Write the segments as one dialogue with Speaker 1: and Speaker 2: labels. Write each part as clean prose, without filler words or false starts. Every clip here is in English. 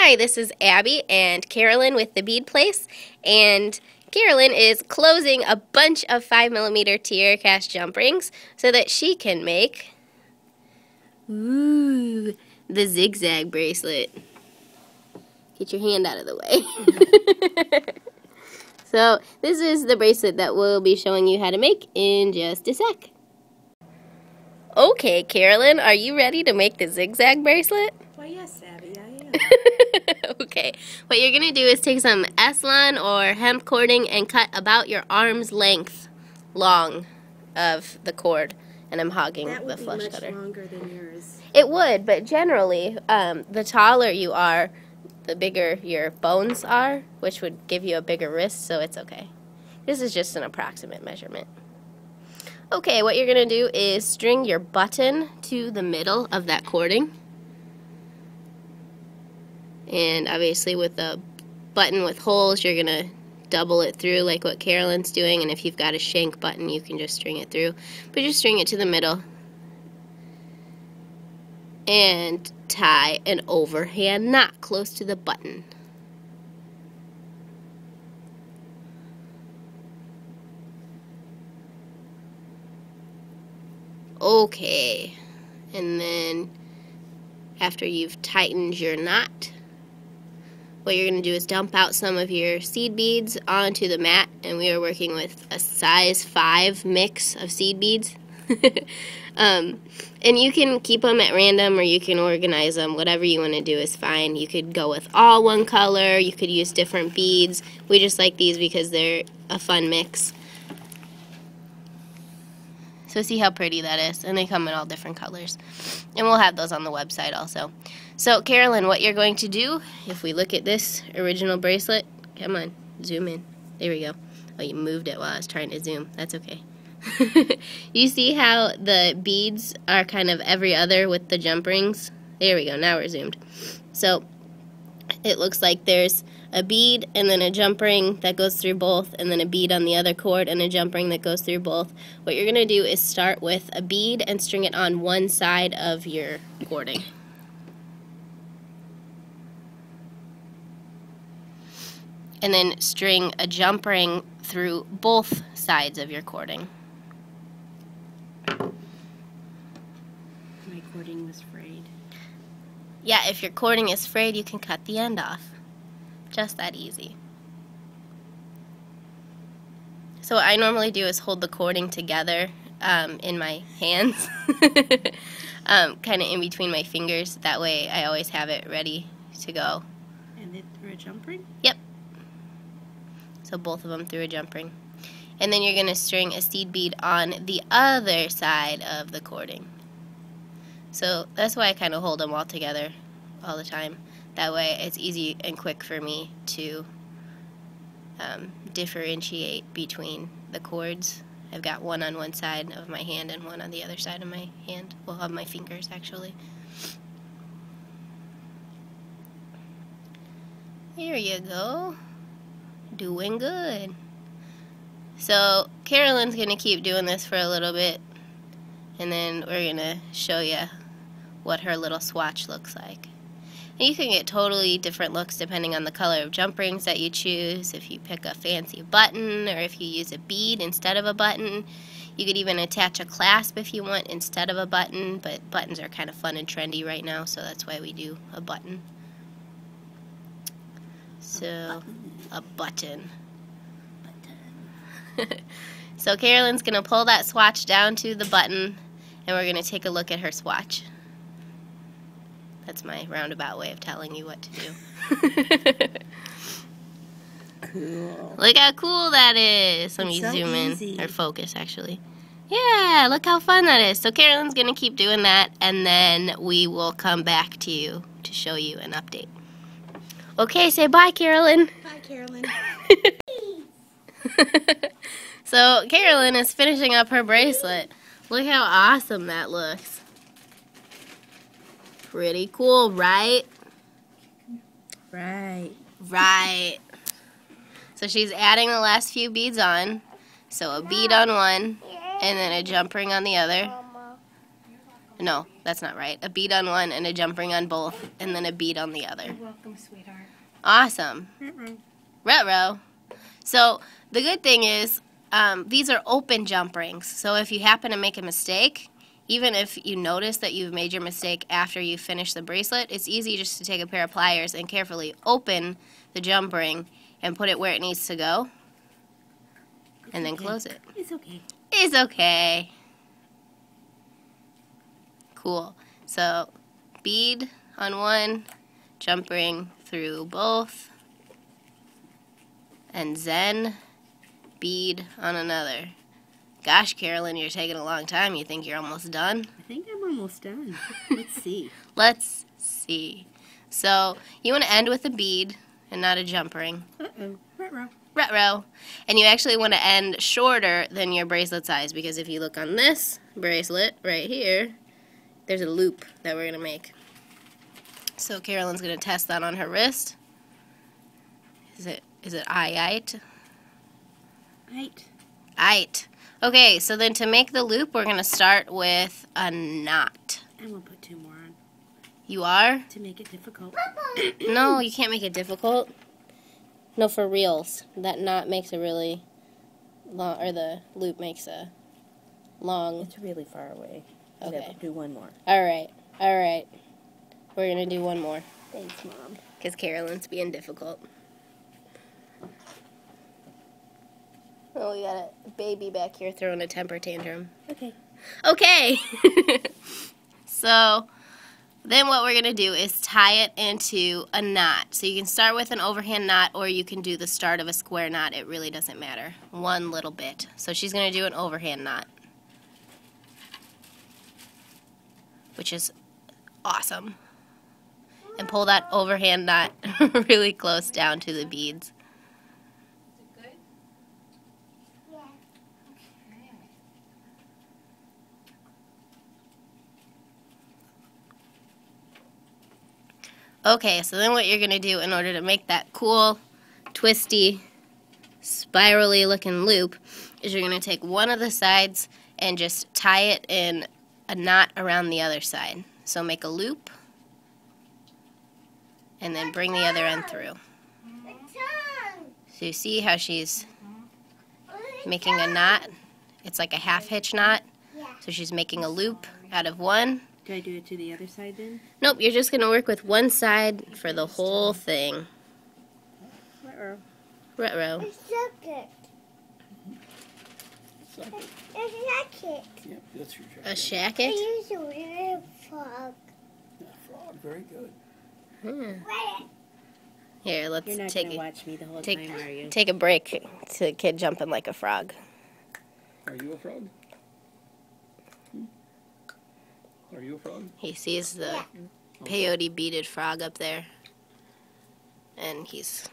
Speaker 1: Hi, this is Abby and Carolyn with the Bead Place, and Carolyn is closing a bunch of 5mm TierraCast jump rings so that she can make the Zig Zag bracelet. Get your hand out of the way. So this is the bracelet that we'll be showing you how to make in just a sec. Okay, Carolyn, are you ready to make the Zig Zag bracelet?
Speaker 2: Well, yes, Abby, I am.
Speaker 1: Okay, what you're going to do is take some S-lon or hemp cording and cut about your arm's length long of the cord. And I'm hogging the flush cutter.
Speaker 2: That would be much longer than yours.
Speaker 1: It would, but generally, the taller you are, the bigger your bones are, which would give you a bigger wrist, so it's okay. This is just an approximate measurement. Okay, what you're going to do is string your button to the middle of that cording. And obviously with a button with holes, you're going to double it through like what Carolyn's doing. And if you've got a shank button, you can just string it through. But just string it to the middle. And tie an overhand knot close to the button. Okay. And then after you've tightened your knot, what you're going to do is dump out some of your seed beads onto the mat, and we are working with a size 5 mix of seed beads. And you can keep them at random or you can organize them. Whatever you want to do is fine. You could go with all one color. You could use different beads. We just like these because they're a fun mix. So see how pretty that is, and they come in all different colors. And we'll have those on the website also. So Carolyn, what you're going to do, if we look at this original bracelet, come on, zoom in. There we go. Oh, you moved it while I was trying to zoom. That's okay. You see how the beads are kind of every other with the jump rings? There we go, now we're zoomed. So it looks like there's a bead and then a jump ring that goes through both, and then a bead on the other cord and a jump ring that goes through both. What you're going to do is start with a bead and string it on one side of your cording. And then string a jump ring through both sides of your cording.
Speaker 2: My cording was frayed.
Speaker 1: Yeah, if your cording is frayed, you can cut the end off. Just that easy. So what I normally do is hold the cording together in my hands, kind of in between my fingers. That way I always have it ready to go.
Speaker 2: And it through a jump ring?
Speaker 1: Yep. So both of them through a jump ring. And then you're going to string a seed bead on the other side of the cording. So that's why I kind of hold them all together all the time. That way it's easy and quick for me to differentiate between the cords. I've got one on one side of my hand and one on the other side of my hand. Well, of my fingers, actually. There you go. Doing good. So Carolyn's going to keep doing this for a little bit, and then we're going to show you what her little swatch looks like. And you can get totally different looks depending on the color of jump rings that you choose. If you pick a fancy button, or if you use a bead instead of a button. You could even attach a clasp if you want instead of a button, but buttons are kind of fun and trendy right now, so that's why we do a button. So, a button. So Carolyn's going to pull that swatch down to the button, and we're going to take a look at her swatch. That's my roundabout way of telling you what to do.
Speaker 2: Cool.
Speaker 1: Look how cool that is. Let me zoom in, or focus actually. Yeah, look how fun that is. So Carolyn's going to keep doing that, and then we will come back to you to show you an update. Okay, say bye, Carolyn.
Speaker 2: Bye, Carolyn.
Speaker 1: So Carolyn is finishing up her bracelet. Look how awesome that looks. Pretty cool, right?
Speaker 2: Right.
Speaker 1: Right. So she's adding the last few beads on. So a bead on one, and then a jump ring on the other. No, That's not right. A bead on one and a jump ring on both, and then a bead on the other.
Speaker 2: You're welcome, sweetheart.
Speaker 1: Awesome.
Speaker 2: Mm-mm.
Speaker 1: Retro. So the good thing is these are open jump rings. So if you happen to make a mistake, even if you notice that you've made your mistake after you finish the bracelet, it's easy just to take a pair of pliers and carefully open the jump ring and put it where it needs to go, and then close it.
Speaker 2: It's okay.
Speaker 1: It's okay. Cool. So bead on one, jump ring through both, and Zen bead on another. Gosh, Carolyn, you're taking a long time. You think you're almost done?
Speaker 2: I think I'm almost done. Let's see.
Speaker 1: Let's see. So you want to end with a bead and not a jump ring.
Speaker 2: Uh-oh. Ruh-roh.
Speaker 1: Retro. And you actually want to end shorter than your bracelet size, because if you look on this bracelet right here, there's a loop that we're going to make. So Carolyn's going to test that on her wrist. Is it aight?
Speaker 2: Right.
Speaker 1: Aight. Okay, so then to make the loop, we're going to start with a knot.
Speaker 2: I'm going to put 2 more on
Speaker 1: You are?
Speaker 2: to make it difficult.
Speaker 1: No, you can't make it difficult. No, for reals. That knot makes a really long, or the loop makes a long.
Speaker 2: It's really far away.
Speaker 1: Okay.
Speaker 2: We'll do 1 more.
Speaker 1: All right. We're going to do 1 more,
Speaker 2: Thanks, Mom.
Speaker 1: because Carolyn's being difficult. Oh, we got a baby back here throwing a temper tantrum.
Speaker 2: Okay.
Speaker 1: Okay. So then what we're going to do is tie it into a knot. So you can start with an overhand knot, or you can do the start of a square knot. It really doesn't matter. One little bit. So she's going to do an overhand knot, which is awesome. And pull that overhand knot really close down to the beads. Okay, so then what you're going to do in order to make that cool, twisty, spirally looking loop is you're going to take one of the sides and just tie it in a knot around the other side. So make a loop and then bring the other end through. So you see how she's making a knot? It's like a half hitch knot. So she's making a loop out of one.
Speaker 2: Do I do it to the other side then?
Speaker 1: Nope, you're just going to work with one side for the whole thing.
Speaker 2: Ruh-roh.
Speaker 1: Retro.
Speaker 3: Yeah, that's your
Speaker 1: A
Speaker 3: jacket.
Speaker 1: shacket?
Speaker 3: Frog, very good.
Speaker 1: Here, let's
Speaker 2: You're not
Speaker 1: take
Speaker 2: going to
Speaker 1: a,
Speaker 2: watch me the whole time, are you?
Speaker 1: take a break to the kid jumping like a frog.
Speaker 3: Are you a frog? Are you a frog?
Speaker 1: He sees the peyote beaded frog up there, and he's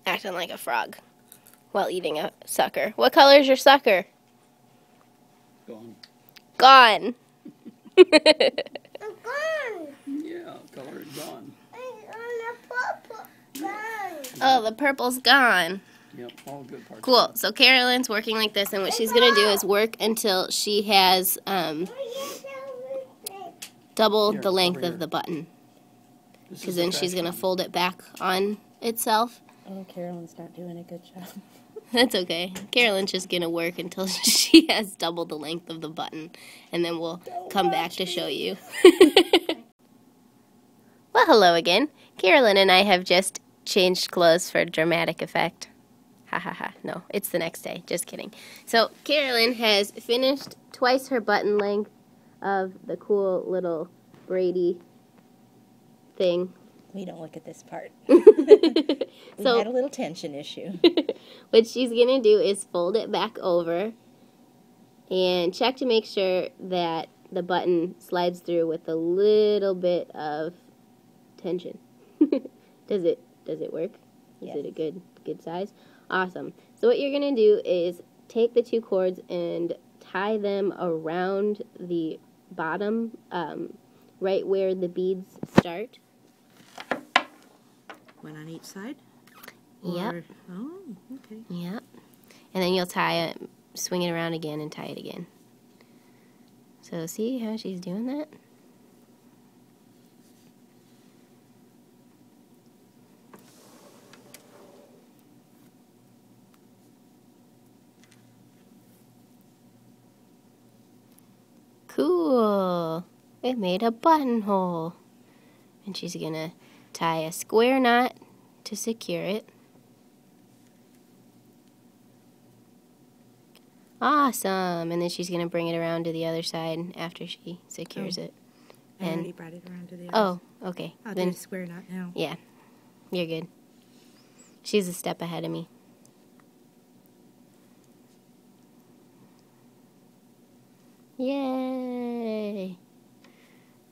Speaker 1: acting like a frog while eating a sucker. What color is your sucker?
Speaker 3: Gone.
Speaker 1: Gone.
Speaker 3: Yeah, color is gone.
Speaker 1: Oh, the purple's gone.
Speaker 3: Yep, all good parts.
Speaker 1: Cool. So Carolyn's working like this, and what she's going to do is work until she has double
Speaker 3: Here,
Speaker 1: the length
Speaker 3: over
Speaker 1: of
Speaker 3: here.
Speaker 1: the button.
Speaker 3: This
Speaker 1: Because
Speaker 3: is
Speaker 1: then
Speaker 3: the
Speaker 1: she's
Speaker 3: trash
Speaker 1: going to
Speaker 3: can.
Speaker 1: fold it back on itself.
Speaker 2: Oh, Carolyn's not doing a good job.
Speaker 1: That's okay. Carolyn's just going to work until she has double the length of the button, and then we'll come back to show you. Well, hello again. Carolyn and I have just changed clothes for dramatic effect. Ha ha ha. No, it's the next day. Just kidding. So Carolyn has finished twice her button length of the cool little Brady thing.
Speaker 4: We don't look at this part. We
Speaker 1: So
Speaker 4: had a little tension issue.
Speaker 1: what she's going to do is fold it back over and check to make sure that the button slides through with a little bit of tension. Does it work? Is
Speaker 4: Yes.
Speaker 1: it a good size? Awesome. So what you're going to do is take the 2 cords and tie them around the bottom, right where the beads start.
Speaker 2: One on each side?
Speaker 1: Yep.
Speaker 2: Or- Oh, okay.
Speaker 1: Yep. And then you'll tie it, swing it around again and tie it again. So see how she's doing that? it made a buttonhole. And she's going to tie a square knot to secure it. Awesome. And then she's going to bring it around to the other side after she secures it.
Speaker 2: I
Speaker 1: And
Speaker 2: already brought it around to the other.
Speaker 1: oh, okay.
Speaker 2: I'll
Speaker 1: Then
Speaker 2: do a square knot now.
Speaker 1: yeah, you're good. She's a step ahead of me. Yay!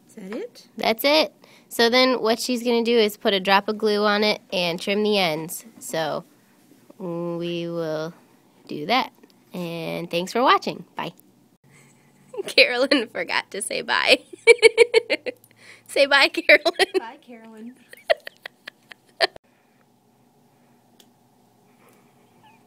Speaker 2: Is that it?
Speaker 1: That's it. So then what she's going to do is put a drop of glue on it and trim the ends. So we will do that. And thanks for watching. Bye. Carolyn forgot to say bye. Say bye, Carolyn.
Speaker 2: Bye, Carolyn.